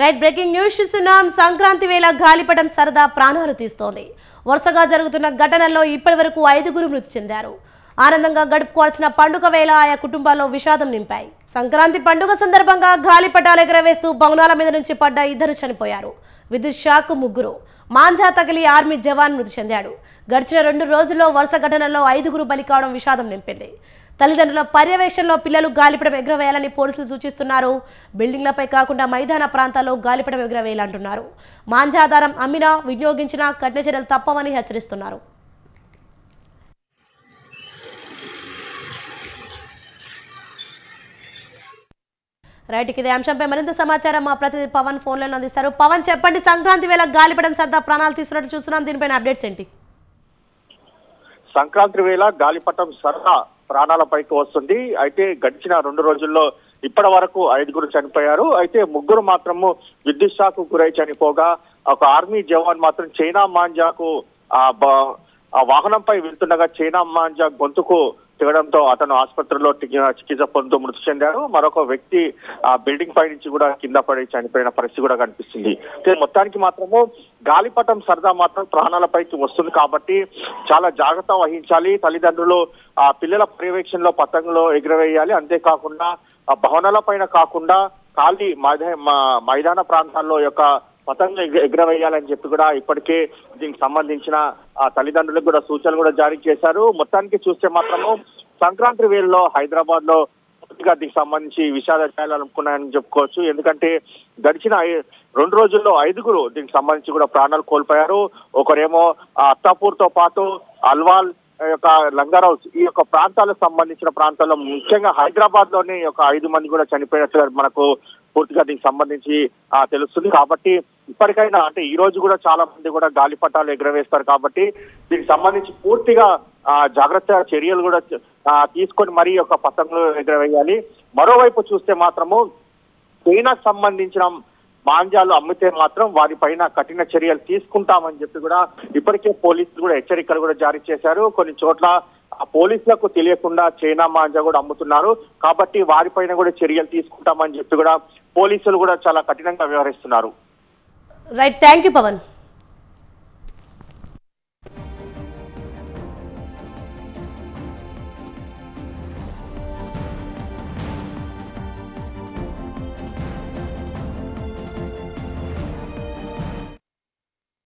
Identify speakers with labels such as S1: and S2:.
S1: Right breaking news చూస్తున్నాం. సంక్రాంతి వేళ గాలిపటం సరదా ప్రాణాలు తీస్తోంది. వరుసగా జరుగుతున్న ఘటనల్లో ఇప్పటివరకు 5గురు మృతి చెందారు. ఆనందంగా గడుపుకోవాల్సిన పండుగ వేళ ఆయా కుటుంబాల్లో విషాదం నింపాయి. సంక్రాంతి పండుగ సందర్భంగా గాలిపటాలు ఎగరవేస్తూ భవనాల మీద నుంచి పడ్డ 2 చనిపోయారు. విద్యుత్ షాక్ 3, మాంజా తగిలి ఆర్మీ జవాన్ మృతి చెందాడు. గడిచిన 2 రోజుల్లో వరుస ఘటనల్లో 5గురు బలి కావడం విషాదం నింపింది. తల్లిదండ్రుల పర్యవేక్షణలో పిల్లలు గాలిపటం ఎగరవేయాలని పోలీసులు సూచిస్తున్నారు. బిల్డింగ్లపై కాకుండా మైదాన ప్రాంతాల్లో గాలిపటం ఎగరవేయాలంటున్నారు. మాంజాధారం అమ్మినా వినియోగించినా కఠిన చర్యలు తప్పవని హెచ్చరిస్తున్నారు. రైట్, ఇదే అంశంపై మరింత సమాచారం మా ప్రతినిధి పవన్ ఫోన్లో అందిస్తారు. పవన్, చెప్పండి, సంక్రాంతి వేళ గాలిపటం సరదా ప్రాణాలు తీస్తున్నట్టు చూస్తున్నాం, దీనిపైన అప్డేట్స్ ఏంటి?
S2: సంక్రాంతి వేళ గాలిపటం సరదా ప్రాణాలపైకి వస్తుంది. అయితే గడిచిన 2 రోజుల్లో ఇప్పటి వరకు 5గురు చనిపోయారు. అయితే 3 మాత్రము విద్యుత్ షాక్ గురై చనిపోగా ఒక ఆర్మీ జవాన్ మాత్రం చైనా మాంజాకు ఆ వాహనంపై వెళ్తుండగా చైనా మాంజా గొంతుకు తిగడంతో అతను ఆసుపత్రిలో చికిత్స పొందుతూ మృతి చెందారు. మరొక వ్యక్తి ఆ బిల్డింగ్ పై నుంచి కూడా కింద పడి చనిపోయిన పరిస్థితి కూడా కనిపిస్తుంది. మొత్తానికి మాత్రము గాలిపటం సరదా మాత్రం ప్రాణాలపైకి వస్తుంది కాబట్టి చాలా జాగ్రత్త వహించాలి. తల్లిదండ్రులు ఆ పిల్లల పర్యవేక్షణలో పతంగులు ఎగురవేయాలి. అంతేకాకుండా ఆ భవనాల పైన కాకుండా ఖాళీ మైదాన ప్రాంతాల్లో యొక్క పతంగులు ఎగురవేయాలని చెప్పి కూడా ఇప్పటికే దీనికి సంబంధించిన తల్లిదండ్రులకు కూడా సూచనలు కూడా జారీ చేశారు. మొత్తానికి చూస్తే మాత్రము సంక్రాంతి వేళలో హైదరాబాద్ లో పూర్తిగా దీనికి సంబంధించి విషాద ఛాయలు అనుకున్నాయని చెప్పుకోవచ్చు. ఎందుకంటే గడిచిన 2 రోజుల్లో 5గురు దీనికి సంబంధించి కూడా ప్రాణాలు కోల్పోయారు. ఒకరేమో అత్తాపూర్ తో పాటు అల్వాల్ యొక్క లంగర్ హౌస్ ఈ యొక్క ప్రాంతాలకు సంబంధించిన ప్రాంతాల్లో ముఖ్యంగా హైదరాబాద్ లోనే ఒక 5 మంది కూడా చనిపోయినట్లుగా మనకు పూర్తిగా దీనికి సంబంధించి తెలుస్తుంది. కాబట్టి ఇప్పటికైనా అంటే ఈ రోజు కూడా చాలా మంది కూడా గాలిపటాలు ఎగురవేస్తారు కాబట్టి దీనికి సంబంధించి పూర్తిగా జాగ్రత్త చర్యలు కూడా తీసుకొని మరీ యొక్క పతంగులు ఎగురవేయాలి. మరోవైపు చూస్తే మాత్రము చైనాకు సంబంధించిన మాంజాలు అమ్మితే మాత్రం వారిపైన కఠిన చర్యలు తీసుకుంటామని చెప్పి కూడా ఇప్పటికే పోలీసులు కూడా హెచ్చరికలు కూడా జారీ చేశారు. కొన్ని చోట్ల పోలీసులకు తెలియకుండా చైనా మాంజా కూడా అమ్ముతున్నారు కాబట్టి వారిపైన కూడా చర్యలు తీసుకుంటామని చెప్పి కూడా పోలీసులు కూడా చాలా కఠినంగా వ్యవహరిస్తున్నారు.
S1: Right, thank you Pawan.